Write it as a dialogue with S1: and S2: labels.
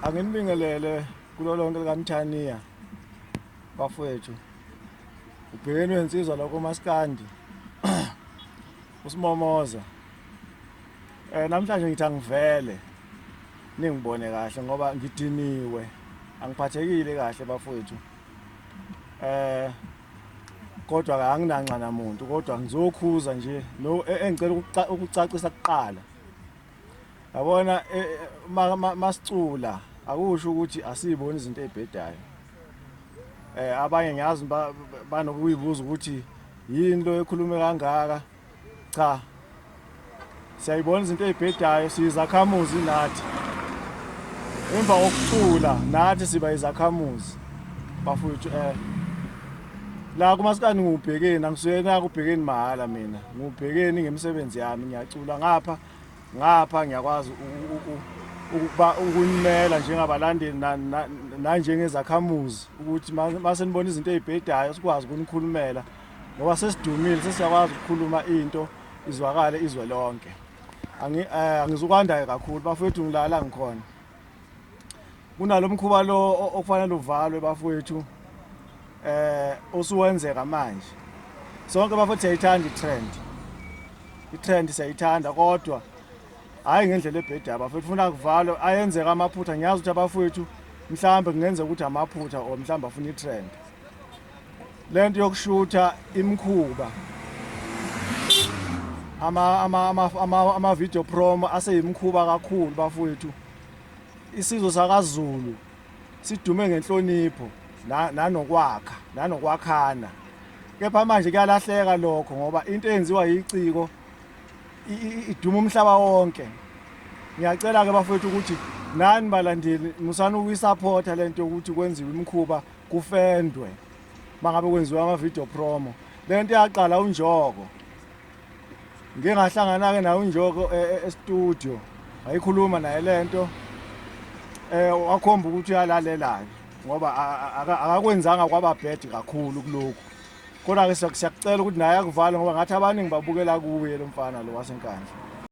S1: Anginibingelele kulo lonke likaMthaniya bafowethu. Ubhekene wensizwa la kumaskandi. Usimomoza. Namhlanje ngithi angivele ningibone kahle ngoba ngidiniwe. Angiphathekile kahle bafowethu. Kodwa anginanxa namuntu kodwa ngizokhuza nje no engicela ukucacisa kuqala. Yabona masicula akusho ukuthi asiboni izinto ezibhedayo. Abanye ngiyazi banokuyibuza ukuthi yini lo ekhulume kangaka. Cha. Siyayibona izinto ezibhedayo siyizakhamuzi nathi. Emva kokucula nathi siba izakhamuzi. Bafowethu la kumaskandi ngubhekeni angisuyena kubhekeni mahala mina. Ngubhekeni ngemisebenzi yami ngiyacula ngapha ngiyakwazi ukuba ukunimela njengabalandeli nanjengezakhamuzi ukuthi mase nibona izinto ezibhedayo sikwazi ukunikhulumela ngoba sesidumile sesiyakwazi ukukhuluma into izwakale izwe lonke. Angizukwanda kakhulu bafowethu ngilala ngikhona. Kunalomkhuba lo okufanele uvalwe bafowethu osuwenzeka manje. Sonke bafowethu siyayithanda i-trend. I-trend siyayithanda kodwa hayi ngendlela ebhedayo bafowethu ufuna kuvalwe ayenzeka amaphutha ngiyazi ukuthi abafowethu mhlambe kungenza ukuthi amaphutha o mhlambe afuna i-trend. Lento yokushutha imkhuba ama video promo aseyimkhuba kakhulu bafowethu. Isizwe sakaZulu sidume ngenhlonipho nanokwakhana. Kepha manje kuyalahleka lokho ngoba into eyenziwa yiciko iduma umhlaba wonke. Ngiyacela ke bafowethu ukuthi nani balandeli musana ukuyisupporta lento ukuthi kwenziwe imkhuba kufendwe mangabe kwenziwa ama video promo. Lento yaqala uNjoko. Ngike ngahlangana ke naye uNjoko e-studio ayikhuluma naye lento wakhomba ukuthi uyalalela ngoba akakwenzanga kwaba bad kakhulu kuloko. Kodwa ke siyakucela ukuthi naye akuvale ngoba ngathi abaningi babukela kuye lo mfana lo wasenkandla.